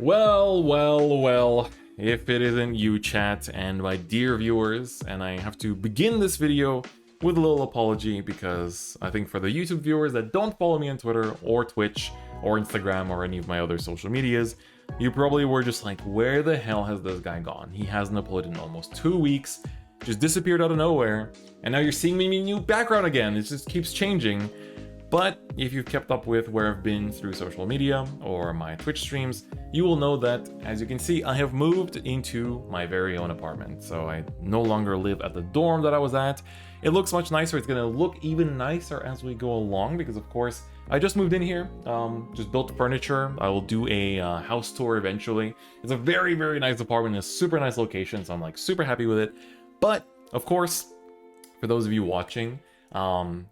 Well, if it isn't you, chat, and my dear viewers, and I have to begin this video with a little apology because I think for the YouTube viewers that don't follow me on Twitter or Twitch or Instagram or any of my other social medias, you probably were just like, where the hell has this guy gone? He hasn't uploaded in almost 2 weeks, just disappeared out of nowhere, and now you're seeing me in a new background again. It just keeps changing. But if you've kept up with where I've been through social media or my Twitch streams, you will know that, as you can see, I have moved into my very own apartment. So I no longer live at the dorm that I was at. It looks much nicer. It's gonna look even nicer as we go along because, of course, I just moved in here, just built the furniture. I will do a house tour eventually. It's a very, very nice apartment in a super nice location, so I'm like super happy with it. But, of course, for those of you watching,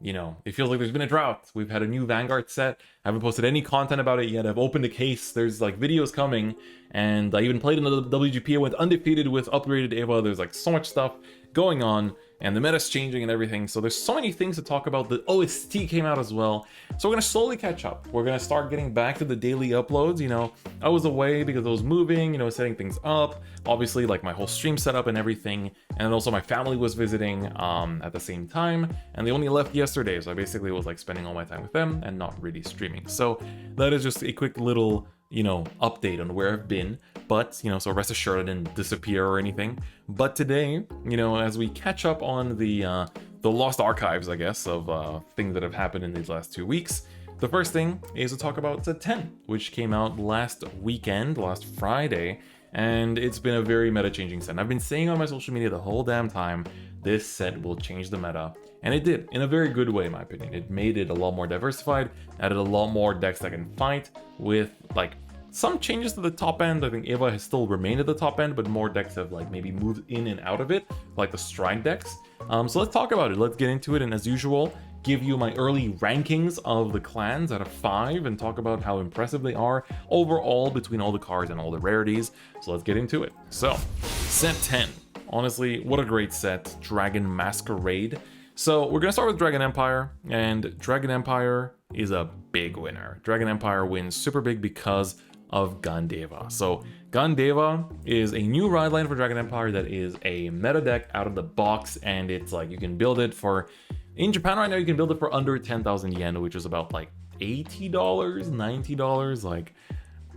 you know, it feels like there's been a drought. We've had a new Vanguard set. I haven't posted any content about it yet. I've opened a case. There's like videos coming, and I even played in the WGP. I went undefeated with upgraded Eva. There's like so much stuff going on, and the meta's changing and everything. So there's so many things to talk about. The OST came out as well. So we're gonna slowly catch up. We're gonna start getting back to the daily uploads. You know, I was away because I was moving, you know, setting things up. Obviously, like my whole stream setup and everything. And also my family was visiting at the same time. And they only left yesterday. So I basically was like spending all my time with them and not really streaming. So that is just a quick little, you know, update on where I've been. But, you know, so rest assured I didn't disappear or anything. But today, you know, as we catch up on the lost archives, I guess, of things that have happened in these last 2 weeks, the first thing is to talk about set 10, which came out last weekend, last Friday, and it's been a very meta-changing set. And I've been saying on my social media the whole damn time, this set will change the meta, and it did, in a very good way, in my opinion. It made it a lot more diversified, added a lot more decks that can fight with, like, some changes to the top end. I think Eva has still remained at the top end, but more decks have like maybe moved in and out of it, like the strike decks. So let's talk about it. Let's get into it, and as usual, give you my early rankings of the clans out of 5 and talk about how impressive they are overall between all the cards and all the rarities. So let's get into it. So, set 10. Honestly, what a great set. Dragon Masquerade. So we're gonna start with Dragon Empire, and Dragon Empire is a big winner. Dragon Empire wins super big because of Gandeva. So Gandeva is a new ride line for Dragon Empire that is a meta deck out of the box, and it's like you can build it for, in Japan right now you can build it for under 10,000 yen, which is about like $80, $90, like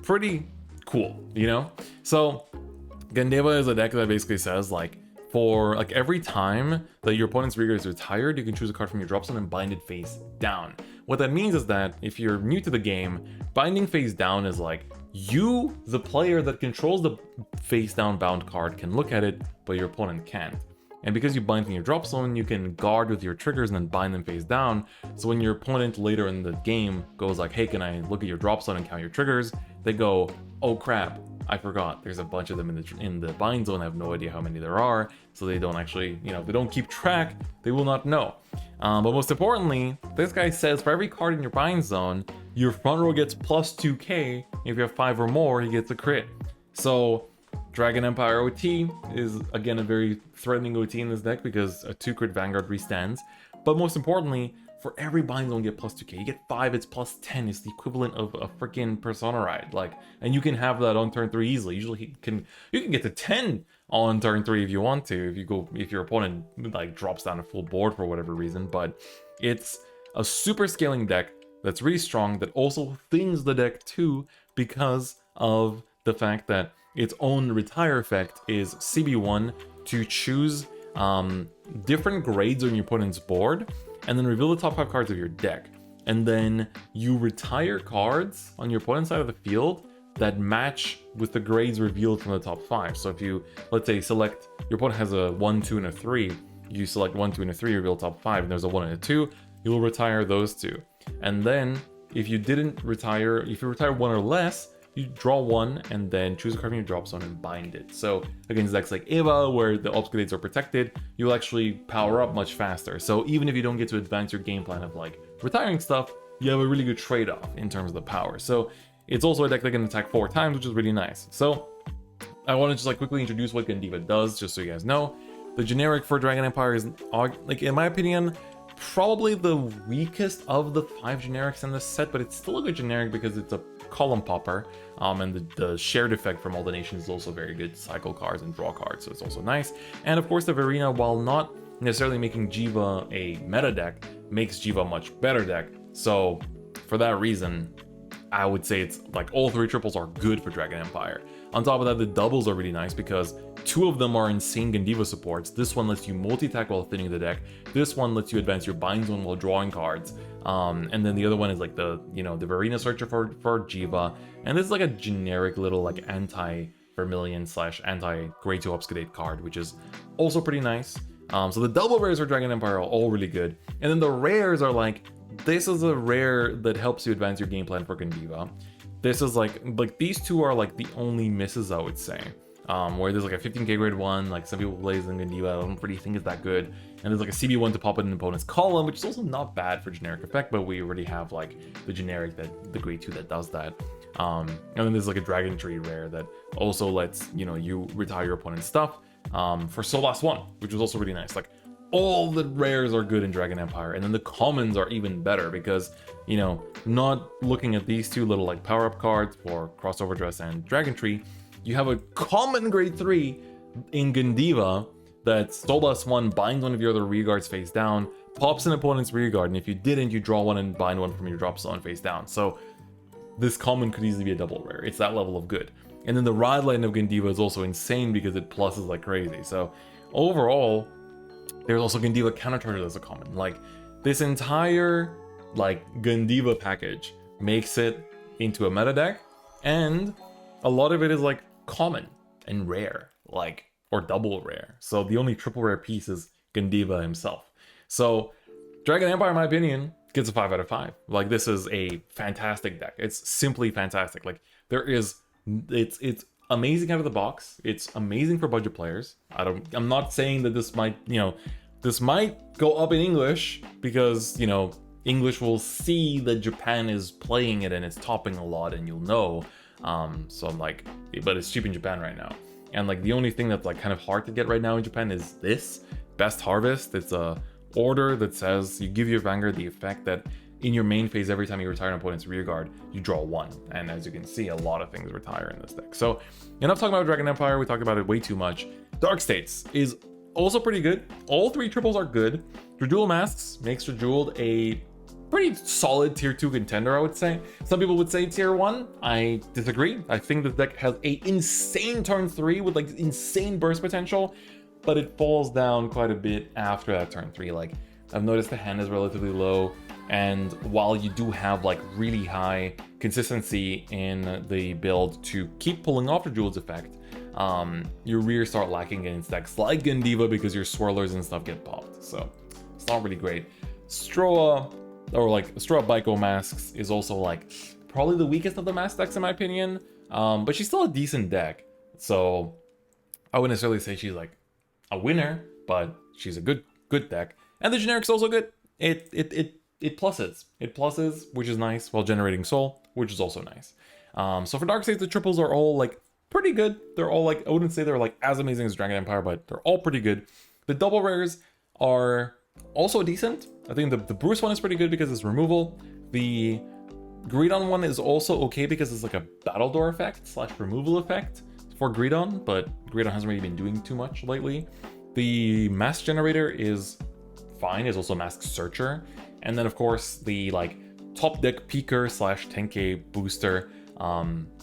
pretty cool, you know? So Gandeva is a deck that basically says like, for like every time that your opponent's rigger is retired, you can choose a card from your drop zone and bind it face down. What that means is that if you're new to the game, binding face down is like you, the player that controls the face down bound card, can look at it, but your opponent can't. And because you bind in your drop zone, you can guard with your triggers and then bind them face down. So when your opponent later in the game goes like, hey, can I look at your drop zone and count your triggers? They go, oh crap, I forgot. There's a bunch of them in the bind zone. I have no idea how many there are. So they don't actually, you know, if they don't keep track, they will not know. But most importantly, this guy says for every card in your bind zone, your front row gets plus 2k. If you have 5 or more, he gets a crit. So Dragon Empire OT is again a very threatening OT in this deck because a 2-crit Vanguard restands. But most importantly, for every bind zone, you get plus 2k. You get 5, it's plus 10. It's the equivalent of a freaking Persona ride. Like, and you can have that on turn 3 easily. Usually you can get to 10 on turn 3 if you want to, if your opponent like drops down a full board for whatever reason. But it's a super scaling deck that's really strong, that also thins the deck too because of the fact that its own retire effect is CB1 to choose different grades on your opponent's board, and then reveal the top 5 cards of your deck. And then you retire cards on your opponent's side of the field that match with the grades revealed from the top 5. So if you, let's say, select, your opponent has a 1, 2, and a 3, you select 1, 2, and a 3, reveal top 5, and there's a 1 and a 2, you will retire those 2. And then, if you didn't retire, if you retire 1 or less, you draw 1 and then choose a card from your drop zone and bind it. So against decks like Eva, where the obfuscates are protected, you'll actually power up much faster. So even if you don't get to advance your game plan of like retiring stuff, you have a really good trade-off in terms of the power. So it's also a deck that can attack 4 times, which is really nice. So I want to just like quickly introduce what Gandeva does, just so you guys know. The generic for Dragon Empire is, like, in my opinion, probably the weakest of the 5 generics in this set, but it's still a good generic because it's a column popper, and the shared effect from all the nations is also very good. Cycle cards and draw cards, so it's also nice. And of course the Verena, while not necessarily making Jiva a meta deck, makes Jiva a much better deck. So for that reason, I would say it's like all 3 triples are good for Dragon Empire. On top of that, the doubles are really nice because 2 of them are insane Gandiva supports. This one lets you multi-attack while thinning the deck. This one lets you advance your bind zone while drawing cards. And then the other one is like the Verena Searcher for Jiva. And this is like a generic little like anti-Vermilion / anti-Grade 2 Obscurate card, which is also pretty nice. So the double rares for Dragon Empire are all really good. And then the rares are like, this is a rare that helps you advance your game plan for Gandiva. This is like these 2 are like the only misses, I would say. Where there's like a 15k grade 1, like some people play in Gandiva, I don't really think it's that good. And there's like a CB1 to pop it in an opponent's column, which is also not bad for generic effect, but we already have like the generic the grade 2 that does that. And then there's like a Dragon Tree rare that also lets, you retire your opponent's stuff for Soul Last 1, which was also really nice. Like, all the rares are good in Dragon Empire, and then the commons are even better because, not looking at these 2 little like power-up cards for Crossover Dress and Dragon Tree, you have a common grade 3 in Gandiva that's Soul Last 1, bind one of your other rear guards face down, pops an opponent's rear guard, and if you didn't, you draw 1 and bind 1 from your drop zone face down. So this common could easily be a double rare. It's that level of good. And then the ride line of Gandiva is also insane because it pluses like crazy. So overall, there's also Gandiva countercharges as a common. Like, this entire like Gandiva package makes it into a meta deck, and a lot of it is like common and rare, like, or double rare. So the only triple rare piece is Gandiva himself. So Dragon Empire, in my opinion, gets a 5 out of 5. Like, this is a fantastic deck. It's simply fantastic. Like, it's amazing out of the box. It's amazing for budget players. I'm not saying that this might, this might go up in English because, English will see that Japan is playing it and it's topping a lot, and you'll know. So I'm like, but it's cheap in Japan right now. And like the only thing that's like kind of hard to get right now in Japan is this Best Harvest. It's a order that says you give your Vanguard the effect that in your main phase, every time you retire an opponent's rear guard, you draw 1. And as you can see, a lot of things retire in this deck. So enough talking about Dragon Empire. We talked about it way too much. Dark States is also pretty good. All 3 triples are good. Dredule Masks makes Dredule a pretty solid tier 2 contender, I would say. Some people would say tier 1. I disagree. I think the deck has a insane turn 3 with like insane burst potential, but it falls down quite a bit after that turn 3. Like, I've noticed the hand is relatively low, and while you do have like really high consistency in the build to keep pulling off the Jules effect, your rear start lacking against decks like Gandiva because your swirlers and stuff get popped. So it's not really great. Stroa Baiko Masks is also like probably the weakest of the mask decks in my opinion, but she's still a decent deck. So I wouldn't necessarily say she's like a winner, but she's a good deck. And the generic's also good. It pluses, which is nice, while generating soul, which is also nice. So for Dark States, the triples are all like pretty good. They're all like, I wouldn't say they're like as amazing as Dragon Empire, but they're all pretty good. The double rares are also decent. I think the Bruce one is pretty good because it's removal. The Greedon one is also okay because it's like a battle door effect / removal effect for Greedon, but Greedon hasn't really been doing too much lately. The Mask Generator is fine, is also Mask Searcher. And then of course the like top deck peaker / 10k booster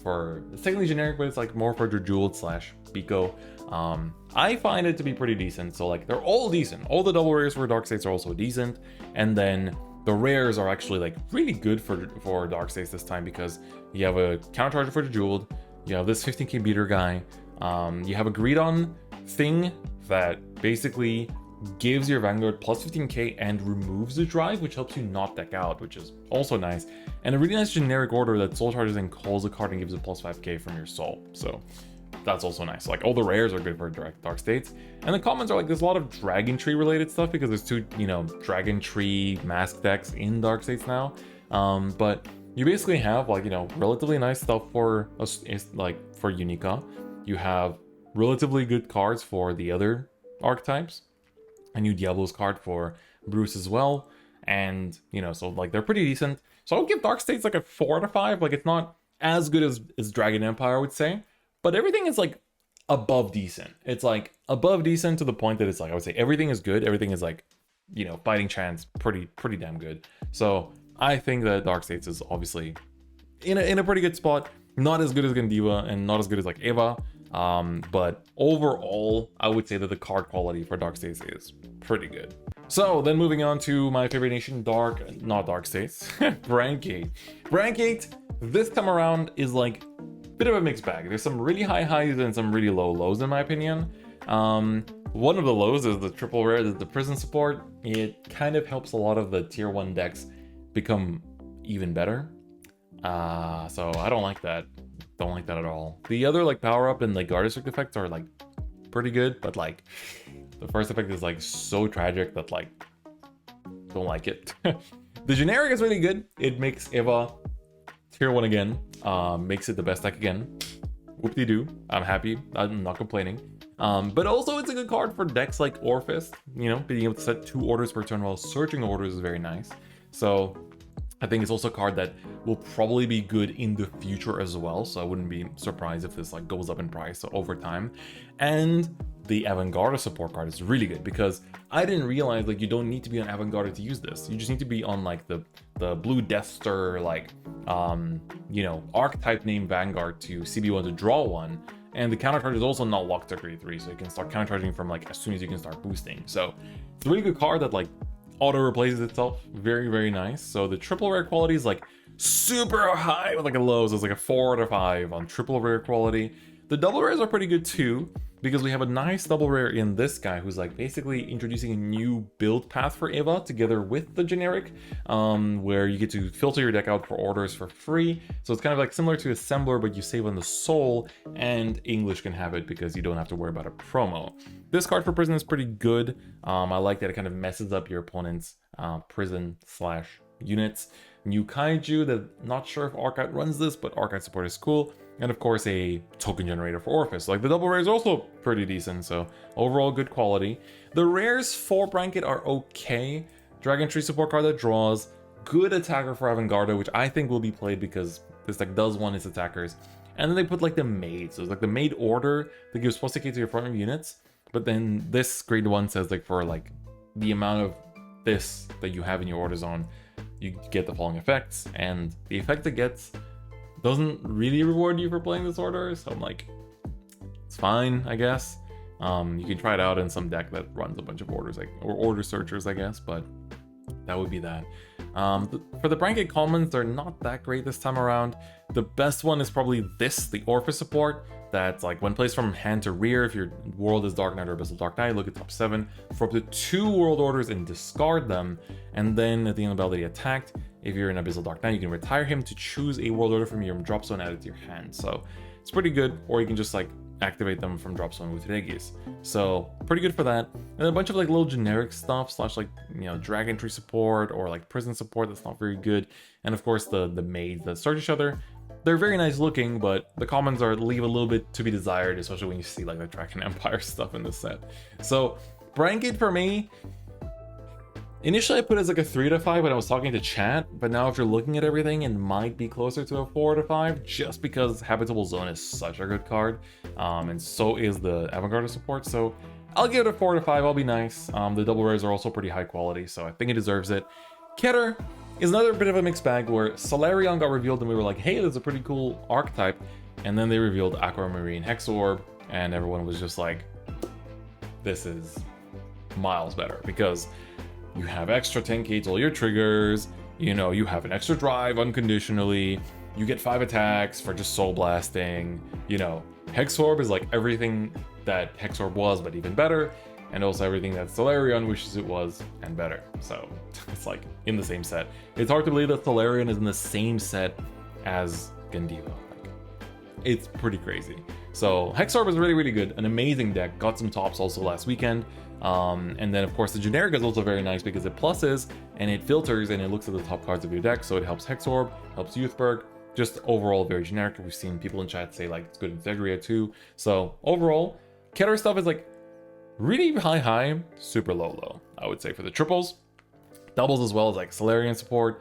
for it's technically generic, but it's like more for Dredule / Pico. I find it to be pretty decent. So like they're all decent. All the double rares for Dark States are also decent. And then the rares are actually like really good for Dark States this time because you have a countercharger for Dredule, you have this 15k beater guy, you have a Greedon thing that basically gives your Vanguard plus 15k and removes the drive, which helps you not deck out, which is also nice. And a really nice generic order that soul charges and calls a card and gives it plus 5k from your soul. So that's also nice. Like all the rares are good for Dark States. And the commons are like, there's a lot of Dragon Tree related stuff because there's 2, Dragon Tree mask decks in Dark States now. But you basically have like, relatively nice stuff for for Unica. You have relatively good cards for the other archetypes. A new Diablo's card for Bruce as well. And, you know, so like they're pretty decent. So I would give Dark States like a 4 out of 5. Like it's not as good as Dragon Empire, I would say. But everything is like above decent. It's like above decent to the point that it's like, I would say everything is good. Everything is like, you know, fighting chance pretty damn good. So I think that Dark States is obviously in a pretty good spot. Not as good as Gandiva and not as good as like Eva. But overall, I would say that the card quality for Dark States is pretty good. So then moving on to my favorite nation, not Dark States, Brandt Gate. Brandt Gate, this time around, is like a bit of a mixed bag. There's some really high highs and some really low lows in my opinion. One of the lows is the triple rare, the prison support. It kind of helps a lot of the tier 1 decks become even better. So I don't like that. Don't like that at all. The other like power up and like guard district effects are like pretty good, but like the first effect is like so tragic that like don't like it. The generic is really good. It makes Eva tier 1 again. Makes it the best deck again. Whoop-de-doo. I'm happy. I'm not complaining. But also it's a good card for decks like Orphist. You know, being able to set 2 orders per turn while searching orders is very nice. So I think it's also a card that will probably be good in the future as well, so I wouldn't be surprised if this like goes up in price over time. And the Vanguard support card is really good because I didn't realize like you don't need to be on Vanguard to use this. You just need to be on like the blue Death Stir like you know, archetype name Vanguard to CB1 to draw 1. And the counter charge is also not locked to 3/3, so you can start counter charging from like as soon as you can start boosting. So it's a really good card that like auto replaces itself. Very nice. So the triple rare quality is like super high with like a low, so it's like a 4 out of 5 on triple rare quality. The double rares are pretty good too, because we have a nice double rare in this guy who's like basically introducing a new build path for Eva together with the generic, where you get to filter your deck out for orders for free. So it's kind of like similar to Assembler, but you save on the soul, and English can have it because you don't have to worry about a promo. This card for prison is pretty good. I like that it kind of messes up your opponent's prison / units. New Kaiju, that not sure if Archive runs this, but Archive support is cool. And of course a token generator for Orphis. Like the double rares are also pretty decent, so overall good quality. The rares for Brandt Gate are okay. Dragon Tree support card that draws, good attacker for Avantgarde, which I think will be played because this deck does want its attackers. And then they put like the maid, so it's like the maid order that gives plus to your front of units. But then this grade 1 says like for like the amount of this that you have in your order zone, you get the following effects, and the effect it gets doesn't really reward you for playing this order, so I'm like, it's fine, I guess. You can try it out in some deck that runs a bunch of orders, like, or order searchers, I guess, but that would be that. For the Brandt Gate commons, they're not that great this time around. The best one is probably this, the Orphis support. That's like when placed from hand to rear, if your world is Dark Knight or Abyssal Dark Knight, look at top 7 for up to 2 world orders and discard them. And then at the end of the battle, he attacked. If you're in Abyssal Dark Knight, you can retire him to choose a world order from your drop zone, add it to your hand. So it's pretty good, or you can just like activate them from drop zone with Regis. So pretty good for that. And a bunch of like little generic stuff / like, you know, Dragon Tree support or like prison support that's not very good. And of course the maids that start each other. They're very nice looking, but the commons leave a little bit to be desired, especially when you see like the Dragon Empire stuff in this set. So Brandt Gate for me, initially I put it as like a 3 out of 5 when I was talking to chat, but now after looking at everything, it might be closer to a 4 out of 5, just because Habitable Zone is such a good card, and so is the Avantgarde support. So I'll give it a 4 out of 5. I'll be nice. The double rares are also pretty high quality, so I think it deserves it. Keter is another bit of a mixed bag, where Solarion got revealed and we were like, hey, there's a pretty cool archetype, and then they revealed Aquamarine Hexorb, and everyone was just like, this is miles better, because you have extra 10k to all your triggers, you know, you have an extra drive unconditionally, you get 5 attacks for just soul blasting, you know, Hexorb is like everything that Hexorb was, but even better, and also everything that Solarion wishes it was, and better. So it's like in the same set. It's hard to believe that Solarion is in the same set as Gandiva. Like, it's pretty crazy. So Hexorb is really good, an amazing deck, got some tops also last weekend. And then of course the generic is also very nice because it pluses and it filters and it looks at the top cards of your deck, so it helps Hexorb, helps Youthberg, just overall very generic. We've seen people in chat say like it's good in Zegria too. So overall, Keter stuff is like really high, super low, I would say for the triples. doubles as well as like Solarian support,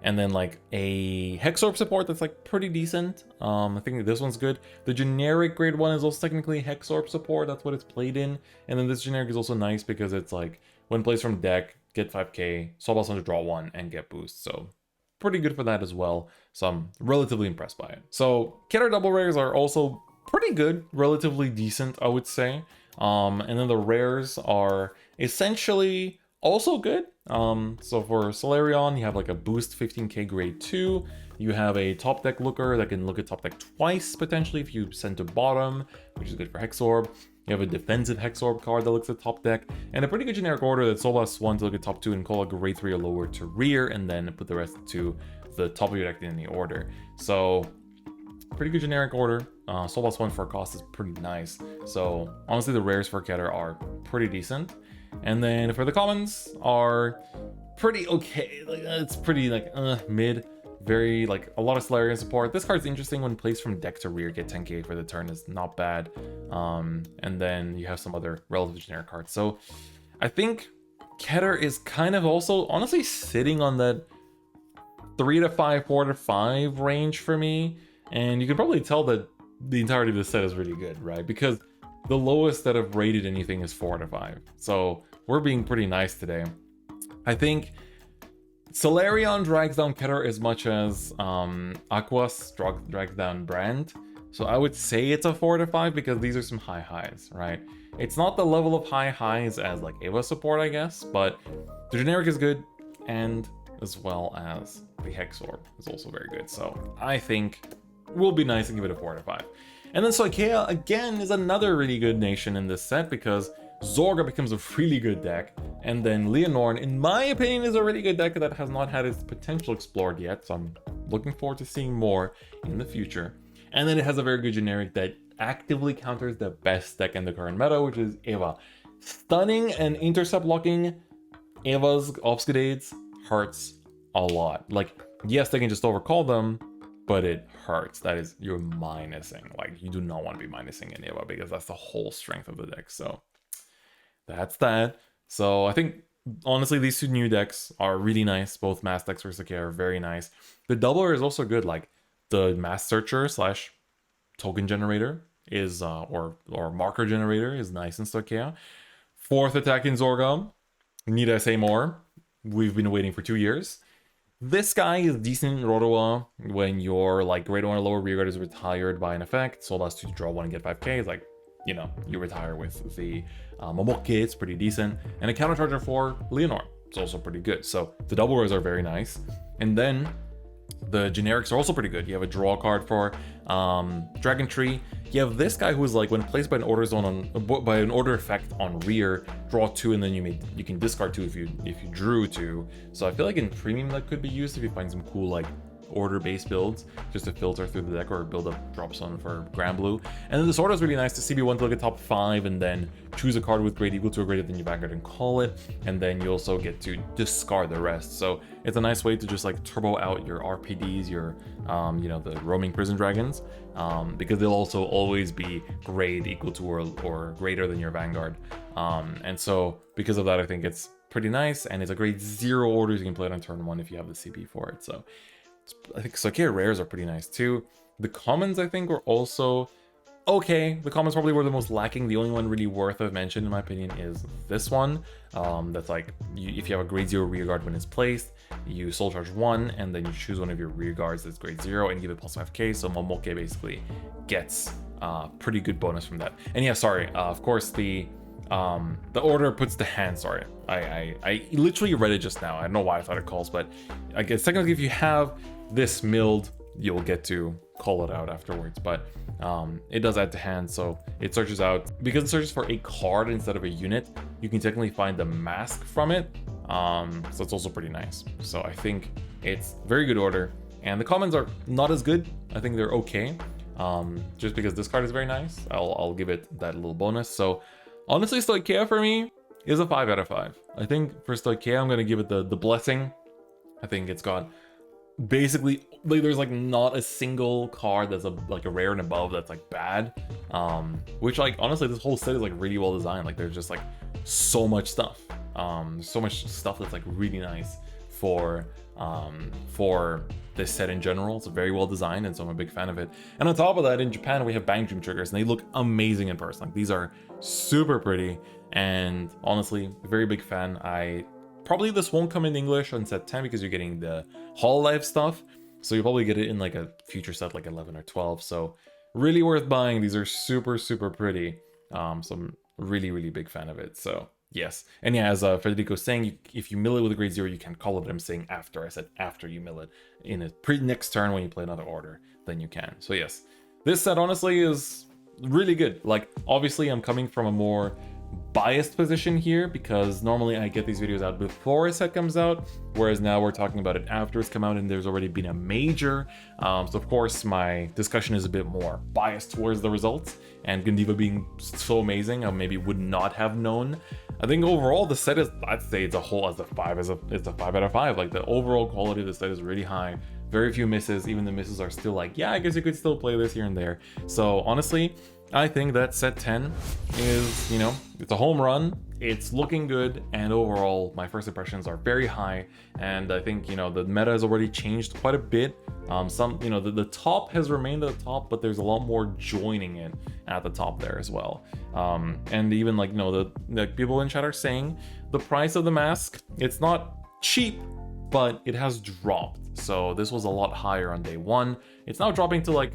and then like a Hexorb support that's like pretty decent. I think this one's good. The generic grade 1 is also technically Hexorb support, that's what it's played in. And then this generic is also nice because it's like, when plays from deck, get 5k, Soul Blast to draw 1, and get boost. So pretty good for that as well. So I'm relatively impressed by it. So Keter double rares are also pretty good, relatively decent, I would say. And then the rares are essentially also good. So for Solarion, you have like a boost 15k grade 2. You have a top deck looker that can look at top deck twice potentially if you send to bottom, which is good for Hexorb. You have a defensive Hexorb card that looks at top deck, and a pretty good generic order that Soul Blast 1 to look at top 2 and call a grade 3 or lower to rear, and then put the rest to the top of your deck in the order. So pretty good generic order. Soul Blast 1 for cost is pretty nice. So honestly, the rares for Keter are pretty decent. And then for the commons are pretty okay. Like it's pretty like mid. Very like a lot of Solarian support. This card's interesting when placed from deck to rear. Get 10k for the turn is not bad. And then you have some other relative generic cards. So I think Keter is kind of also honestly sitting on that 3 to 5, 4 to 5 range for me. And you can probably tell that the entirety of the set is really good, right? Because the lowest that I've rated anything is 4 to 5. So we're being pretty nice today. I think Solarion drags down Keter as much as Aquas drags down Brandt. So I would say it's a 4 to 5 because these are some high highs, right? It's not the level of high highs as like Eva support, I guess, but the generic is good, and as well as the Hexorb is also very good. So I think we'll be nice and give it a 4 to 5. And then Stoicheia, again, is another really good nation in this set because Zorga becomes a really good deck, and then Leonorn, in my opinion, is a really good deck that has not had its potential explored yet, so I'm looking forward to seeing more in the future. And then it has a very good generic that actively counters the best deck in the current meta, which is Eva. Stunning and intercept locking Eva's Obfuscades hurts a lot. Like, yes, they can just overcall them, but it hurts. That is, you're minusing. Like, you do not want to be minusing an Eva because that's the whole strength of the deck. So that's that. So I think, honestly, these two new decks are really nice. Both Mass decks for Stoicheia are very nice. The doubler is also good. Like, the Mass Searcher / token generator is, or marker generator is nice in Stoicheia. 4th attack in Zorga. Need I say more? We've been waiting for 2 years. This guy is decent in Rotoa when your like grade 1 or lower rearguard is retired by an effect. Soul Blast 2 to draw 1 and get 5k is like, you know, you retire with the Momoke, it's pretty decent. And a countercharger for Leonor, it's also pretty good. So the double rares are very nice. And then the generics are also pretty good. You have a draw card for Dragon Tree. You have this guy who's like, when placed by an order zone by an order effect on rear, draw 2, and then you can discard 2 if you drew 2. So I feel like in premium that could be used if you find some cool like order-based builds just to filter through the deck or build up drop zone for Grand Blue. And then this order is really nice to CB1 to look at top 5 and then choose a card with grade equal to or greater than your Vanguard and call it, and then you also get to discard the rest. So it's a nice way to just like turbo out your RPDs, your you know, the roaming prison dragons, because they'll also always be grade equal to or greater than your Vanguard. And so because of that, I think it's pretty nice, and it's a grade 0 order. You can play it on turn 1 if you have the CP for it. So I think Stoicheia rares are pretty nice too. The commons, I think, were also okay. The commons probably were the most lacking. The only one really worth of mention, in my opinion, is this one. That's like, if you have a grade 0 rearguard when it's placed, you soul charge 1, and then you choose one of your rearguards that's grade 0 and give it plus 5k. So Momoke basically gets pretty good bonus from that. And yeah, sorry, of course, the order puts the hand, sorry. I literally read it just now. I don't know why I thought it calls, but I guess technically if you have this milled, you'll get to call it out afterwards. But it does add to hand, so it searches out. Because it searches for a card instead of a unit, you can technically find the mask from it. So it's also pretty nice. So I think it's very good order. And the commons are not as good. I think they're okay. Just because this card is very nice, I'll give it that little bonus. So honestly, Stoicheia for me is a 5 out of 5. I think for Stoicheia, I'm going to give it the blessing. I think it's got basically, like, there's like not a single card that's like a rare and above that's like bad. Which, like, honestly, this whole set is like really well designed. Like, there's just like so much stuff. So much stuff that's like really nice for this set in general. It's very well designed, and so I'm a big fan of it. And on top of that, in Japan we have Bang Dream triggers, and they look amazing in person. Like, these are super pretty, and honestly, very big fan. Probably this won't come in English on set 10 because you're getting the Hololive stuff, so you'll probably get it in like a future set like 11 or 12. So really worth buying. These are super pretty. So I'm really big fan of it. So yes. And yeah, as Federico's saying, if you mill it with a grade 0, you can call it. I'm saying after. I said after you mill it. In a next turn when you play another order, then you can. So yes, this set honestly is really good. Like, obviously I'm coming from a more biased position here because normally I get these videos out before a set comes out, whereas now we're talking about it after it's come out and there's already been a major. So of course my discussion is a bit more biased towards the results, and Gandiva being so amazing, I maybe would not have known. I think overall the set is, I'd say it's a 5 it's a 5 out of 5. Like, the overall quality of the set is really high. Very few misses. Even the misses are still like, yeah, I guess you could still play this here and there. So honestly, I think that set 10 is, you know, it's a home run. It's looking good, and overall my first impressions are very high. And I think, you know, the meta has already changed quite a bit. Some, you know, the top has remained at the top, but there's a lot more joining it at the top there as well. And even, like, you know, the people in chat are saying the price of the mask, it's not cheap, but it has dropped. So this was a lot higher on day 1. It's now dropping to like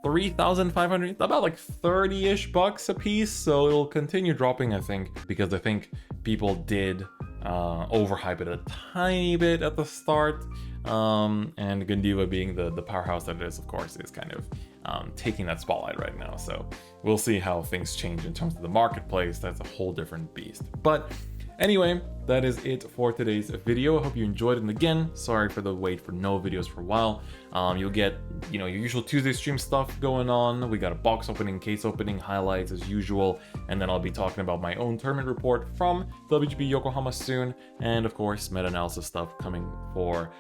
3,500, about like 30-ish bucks a piece. So it'll continue dropping, I think, because I think people did overhype it a tiny bit at the start. And Gandiva, being the powerhouse that it is, of course, is kind of taking that spotlight right now. So we'll see how things change in terms of the marketplace. That's a whole different beast. But anyway, that is it for today's video. I hope you enjoyed it, and again, sorry for the wait for no videos for a while. You'll get, you know, your usual Tuesday stream stuff going on. We got a box opening, case opening, highlights as usual, and then I'll be talking about my own tournament report from WGB Yokohama soon, and of course meta-analysis stuff coming for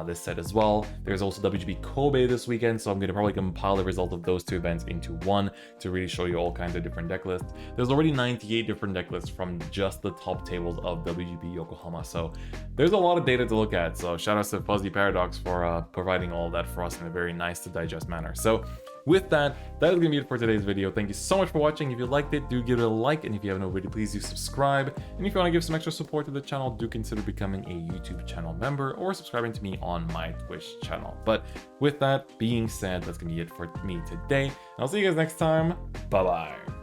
this set as well. There's also WGB Kobe this weekend, so I'm going to probably compile the result of those 2 events into one to really show you all kinds of different deck lists. There's already 98 different deck lists from just the top tables of WGB Yokohama, so there's a lot of data to look at. So shout out to Fuzzy Paradox for providing all that for us in a very nice to digest manner. So with that is gonna be it for today's video. Thank you so much for watching. If you liked it, do give it a like, and if you haven't already, please do subscribe. And if you want to give some extra support to the channel, do consider becoming a YouTube channel member or subscribing to me on my Twitch channel. But with that being said, that's gonna be it for me today, and I'll see you guys next time. Bye bye.